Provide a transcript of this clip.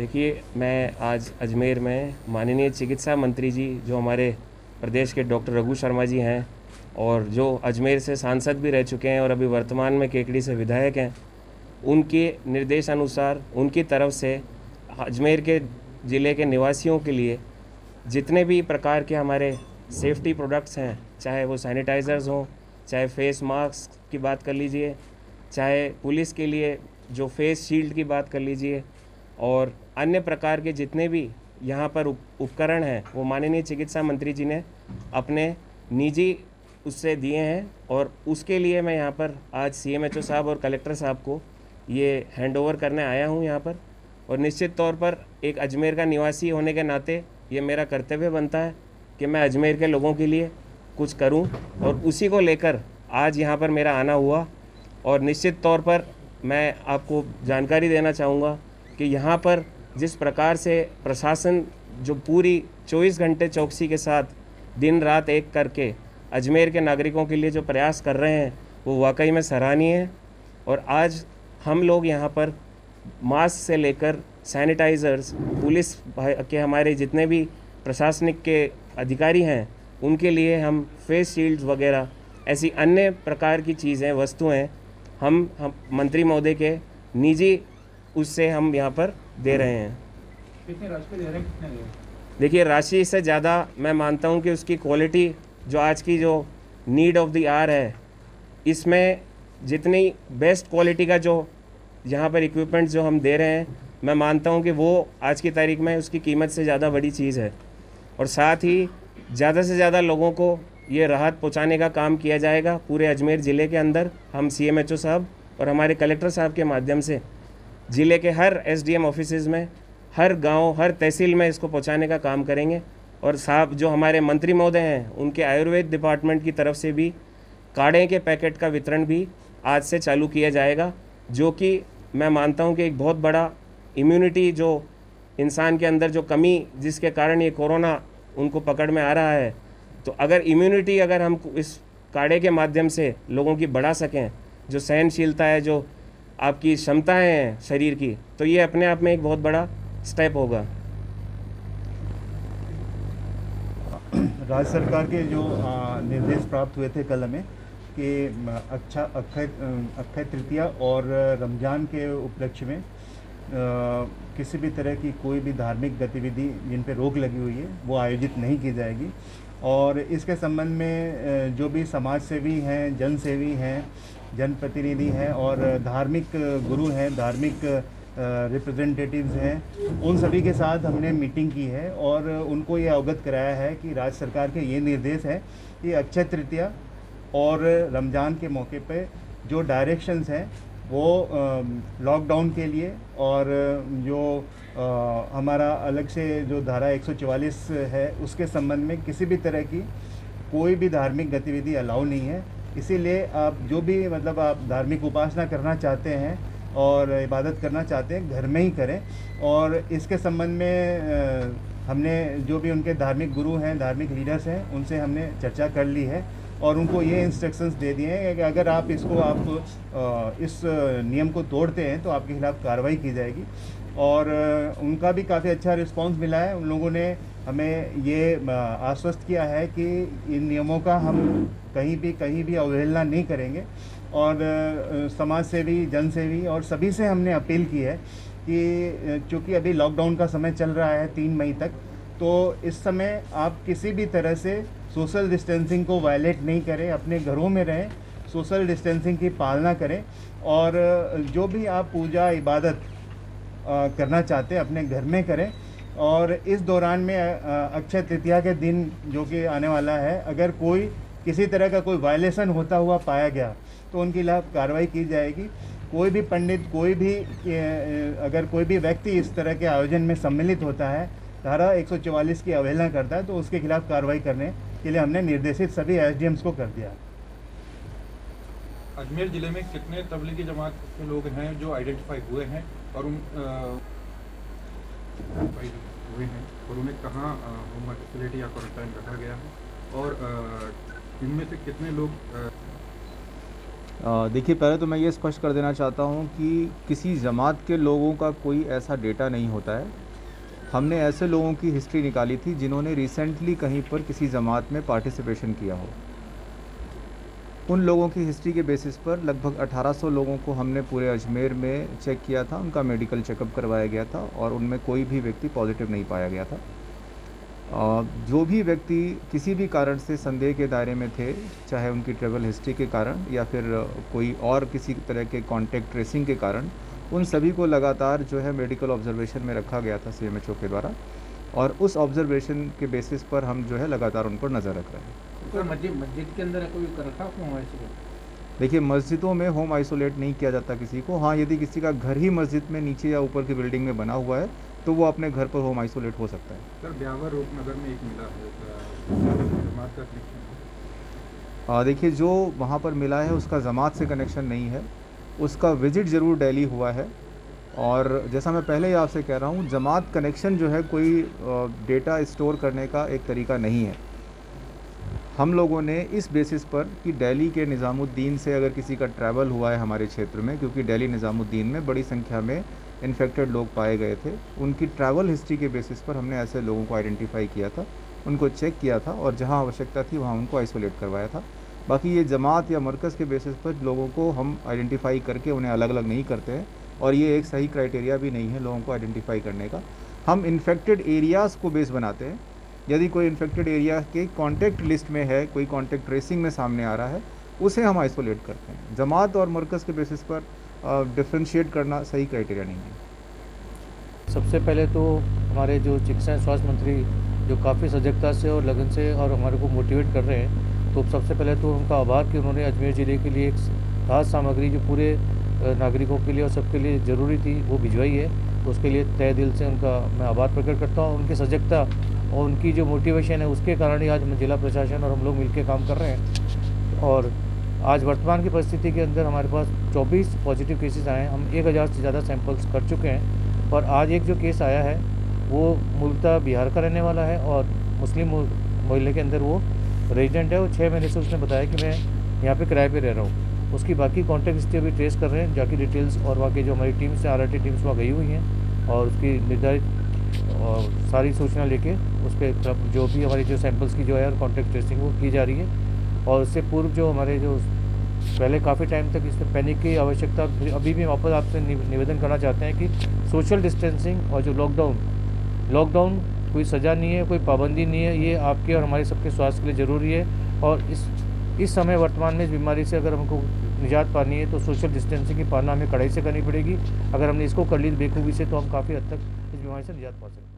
देखिए, मैं आज अजमेर में माननीय चिकित्सा मंत्री जी जो हमारे प्रदेश के डॉक्टर रघु शर्मा जी हैं और जो अजमेर से सांसद भी रह चुके हैं और अभी वर्तमान में केकड़ी से विधायक हैं, उनके निर्देशानुसार उनकी तरफ से अजमेर के ज़िले के निवासियों के लिए जितने भी प्रकार के हमारे सेफ्टी प्रोडक्ट्स हैं, चाहे वो सैनिटाइज़र्स हों, चाहे फेस मास्क की बात कर लीजिए, चाहे पुलिस के लिए जो फेस शील्ड की बात कर लीजिए और अन्य प्रकार के जितने भी यहाँ पर उपकरण हैं, वो माननीय चिकित्सा मंत्री जी ने अपने निजी उससे दिए हैं और उसके लिए मैं यहाँ पर आज सीएमएचओ साहब और कलेक्टर साहब को ये हैंडओवर करने आया हूँ यहाँ पर। और निश्चित तौर पर एक अजमेर का निवासी होने के नाते ये मेरा कर्तव्य बनता है कि मैं अजमेर के लोगों के लिए कुछ करूं और उसी को लेकर आज यहाँ पर मेरा आना हुआ। और निश्चित तौर पर मैं आपको जानकारी देना चाहूँगा कि यहाँ पर जिस प्रकार से प्रशासन जो पूरी 24 घंटे चौकसी के साथ दिन रात एक करके अजमेर के नागरिकों के लिए जो प्रयास कर रहे हैं, वो वाकई में सराहनीय है। और आज हम लोग यहाँ पर मास्क से लेकर सैनिटाइज़र्स, पुलिस के हमारे जितने भी प्रशासनिक के अधिकारी हैं, उनके लिए हम फेस शील्ड्स वगैरह ऐसी अन्य प्रकार की चीज़ें, वस्तुएं हम मंत्री महोदय के निजी उससे हम यहाँ पर दे रहे हैं। कितने राशि दे रहे हैं, कितने दे रहे हैं? देखिए, राशि से ज़्यादा मैं मानता हूँ कि उसकी क्वालिटी जो आज की जो नीड ऑफ द आवर है, इसमें जितनी बेस्ट क्वालिटी का जो यहाँ पर इक्विपमेंट्स जो हम दे रहे हैं, मैं मानता हूँ कि वो आज की तारीख में उसकी कीमत से ज़्यादा बड़ी चीज़ है। और साथ ही ज़्यादा से ज़्यादा लोगों को ये राहत पहुँचाने का काम किया जाएगा पूरे अजमेर ज़िले के अंदर। हम सीएमएचओ साहब और हमारे कलेक्टर साहब के माध्यम से ज़िले के हर एसडीएम ऑफिसेज़ में, हर गांव, हर तहसील में इसको पहुंचाने का काम करेंगे। और साहब जो हमारे मंत्री महोदय हैं, उनके आयुर्वेद डिपार्टमेंट की तरफ से भी काढ़े के पैकेट का वितरण भी आज से चालू किया जाएगा, जो कि मैं मानता हूं कि एक बहुत बड़ा इम्यूनिटी जो इंसान के अंदर जो कमी जिसके कारण ये कोरोना उनको पकड़ में आ रहा है, तो अगर इम्यूनिटी अगर हम इस काढ़े के माध्यम से लोगों की बढ़ा सकें, जो सहनशीलता है, जो आपकी क्षमताएं हैं शरीर की, तो ये अपने आप में एक बहुत बड़ा स्टेप होगा। राज्य सरकार के जो निर्देश प्राप्त हुए थे कल हमें कि अक्षय तृतीया और रमज़ान के उपलक्ष्य में किसी भी तरह की कोई भी धार्मिक गतिविधि जिन पे रोक लगी हुई है वो आयोजित नहीं की जाएगी। और इसके संबंध में जो भी समाज सेवी हैं, जनसेवी हैं, जनप्रतिनिधि हैं और धार्मिक गुरु हैं, धार्मिक रिप्रेजेंटेटिव्स हैं, उन सभी के साथ हमने मीटिंग की है और उनको ये अवगत कराया है कि राज्य सरकार के ये निर्देश है कि अक्षय तृतीया और रमज़ान के मौके पे जो डायरेक्शंस हैं वो लॉकडाउन के लिए और जो हमारा अलग से जो धारा 144 है उसके संबंध में किसी भी तरह की कोई भी धार्मिक गतिविधि अलाउ नहीं है। इसीलिए आप जो भी मतलब आप धार्मिक उपासना करना चाहते हैं और इबादत करना चाहते हैं, घर में ही करें। और इसके संबंध में हमने जो भी उनके धार्मिक गुरु हैं, धार्मिक लीडर्स हैं, उनसे हमने चर्चा कर ली है और उनको ये इंस्ट्रक्शंस दे दिए हैं कि अगर आप इस नियम को तोड़ते हैं तो आपके खिलाफ़ कार्रवाई की जाएगी। और उनका भी काफ़ी अच्छा रिस्पांस मिला है। उन लोगों ने हमें ये आश्वस्त किया है कि इन नियमों का हम कहीं भी अवहेलना नहीं करेंगे। और समाज सेवी, जनसेवी और सभी से हमने अपील की है कि चूँकि अभी लॉकडाउन का समय चल रहा है 3 मई तक, तो इस समय आप किसी भी तरह से सोशल डिस्टेंसिंग को वायलेट नहीं करें, अपने घरों में रहें, सोशल डिस्टेंसिंग की पालना करें और जो भी आप पूजा इबादत करना चाहते हैं अपने घर में करें। और इस दौरान में अक्षय तृतीया के दिन जो कि आने वाला है, अगर कोई किसी तरह का कोई वायलेशन होता हुआ पाया गया तो उनके खिलाफ कार्रवाई की जाएगी। कोई भी पंडित, अगर कोई भी व्यक्ति इस तरह के आयोजन में सम्मिलित होता है, धारा 144 की अवहेलना करता है, तो उसके खिलाफ कार्रवाई करने के लिए हमने निर्देशित सभी एसडीएम्स को कर दिया। अजमेर ज़िले में कितने तबलीगी जमात के लोग हैं जो आइडेंटिफाई हुए हैं और उन्हें कहाँ होम फैसिलिटी या क्वारंटाइन रखा गया है और इनमें से कितने लोग देखिए, पहले तो मैं ये स्पष्ट कर देना चाहता हूँ कि किसी जमात के लोगों का कोई ऐसा डेटा नहीं होता है। हमने ऐसे लोगों की हिस्ट्री निकाली थी जिन्होंने रिसेंटली कहीं पर किसी जमात में पार्टिसिपेशन किया हो। उन लोगों की हिस्ट्री के बेसिस पर लगभग 1800 लोगों को हमने पूरे अजमेर में चेक किया था, उनका मेडिकल चेकअप करवाया गया था और उनमें कोई भी व्यक्ति पॉजिटिव नहीं पाया गया था। जो भी व्यक्ति किसी भी कारण से संदेह के दायरे में थे, चाहे उनकी ट्रैवल हिस्ट्री के कारण या फिर कोई और किसी तरह के कॉन्टैक्ट ट्रेसिंग के कारण, उन सभी को लगातार जो है मेडिकल ऑब्जर्वेशन में रखा गया था CMHO के द्वारा, और उस ऑब्जर्वेशन के बेसिस पर हम जो है लगातार उन पर नज़र रख रहे हैं। कोई मस्जिद के अंदर कोई रखा होम आइसोलेट? देखिए, मस्जिदों में होम आइसोलेट नहीं किया जाता किसी को। हाँ, यदि किसी का घर ही मस्जिद में नीचे या ऊपर की बिल्डिंग में बना हुआ है तो वो अपने घर पर होम आइसोलेट हो सकता है। सर, ब्यावर रूपनगर में एक मिला है जमात का कनेक्शन। देखिए, जो वहाँ पर मिला है उसका जमात से कनेक्शन नहीं है, उसका विजिट ज़रूर दिल्ली हुआ है। और जैसा मैं पहले ही आपसे कह रहा हूँ, जमात कनेक्शन जो है कोई डेटा स्टोर करने का एक तरीका नहीं है। हम लोगों ने इस बेसिस पर कि दिल्ली के निज़ामुद्दीन से अगर किसी का ट्रैवल हुआ है हमारे क्षेत्र में, क्योंकि दिल्ली निज़ामुद्दीन में बड़ी संख्या में इन्फेक्टेड लोग पाए गए थे, उनकी ट्रैवल हिस्ट्री के बेसिस पर हमने ऐसे लोगों को आइडेंटिफाई किया था, उनको चेक किया था और जहां आवश्यकता थी वहां उनको आइसोलेट करवाया था। बाकी ये जमात या मरकज़ के बेसिस पर लोगों को हम आइडेंटिफाई करके उन्हें अलग अलग नहीं करते हैं, और ये एक सही क्राइटेरिया भी नहीं है लोगों को आइडेंटिफाई करने का। हम इन्फेक्टेड एरियाज़ को बेस बनाते हैं। यदि कोई इन्फेक्टेड एरिया के कॉन्टैक्ट लिस्ट में है, कोई कॉन्टैक्ट ट्रेसिंग में सामने आ रहा है, उसे हम आइसोलेट करते हैं। जमात और मरकज़ के बेसिस पर डिफ्रेंशिएट करना सही क्राइटेरिया नहीं है। सबसे पहले तो हमारे जो चिकित्सा एवं स्वास्थ्य मंत्री जो काफ़ी सजगता से और लगन से और हमारे को मोटिवेट कर रहे हैं, तो सबसे पहले तो उनका आभार कि उन्होंने अजमेर ज़िले के लिए एक खास सामग्री जो पूरे नागरिकों के लिए और सबके लिए ज़रूरी थी वो भिजवाई है। तो उसके लिए तहे दिल से उनका मैं आभार प्रकट करता हूँ। उनकी सजगता और उनकी जो मोटिवेशन है उसके कारण ही आज जिला प्रशासन और हम लोग मिलकर काम कर रहे हैं। और आज वर्तमान की परिस्थिति के अंदर हमारे पास 24 पॉजिटिव केसेस आए हैं। हम 1000 से ज़्यादा सैंपल्स कर चुके हैं, और आज एक जो केस आया है वो मूलतः बिहार का रहने वाला है और मुस्लिम मोहल्ले के अंदर वो रेजिडेंट है। वो 6 महीने से उसने बताया कि मैं यहाँ पे किराए पे रह रहा हूँ। उसकी बाकी कॉन्टैक्ट हिस्ट्री अभी ट्रेस कर रहे हैं, जाके डिटेल्स और वहाँ की जो हमारी टीम्स है, RRT टीम्स वहाँ गई हुई हैं और उसकी निर्धारित सारी सूचना लेके उस पर जो भी हमारी जो सैंपल्स की जो है कॉन्टैक्ट ट्रेसिंग वो की जा रही है। और उससे पूर्व जो हमारे जो पहले काफ़ी टाइम तक इसमें पैनिक की आवश्यकता, अभी भी वापस आपसे निवेदन करना चाहते हैं कि सोशल डिस्टेंसिंग और जो लॉकडाउन कोई सज़ा नहीं है, कोई पाबंदी नहीं है, ये आपके और हमारे सबके स्वास्थ्य के लिए ज़रूरी है। और इस समय वर्तमान में इस बीमारी से अगर हमको निजात पानी है तो सोशल डिस्टेंसिंग की पालना हमें कड़ाई से करनी पड़ेगी। अगर हमने इसको कर ली बेखूबी से तो हम काफ़ी हद तक इस बीमारी से निजात पा सकते हैं।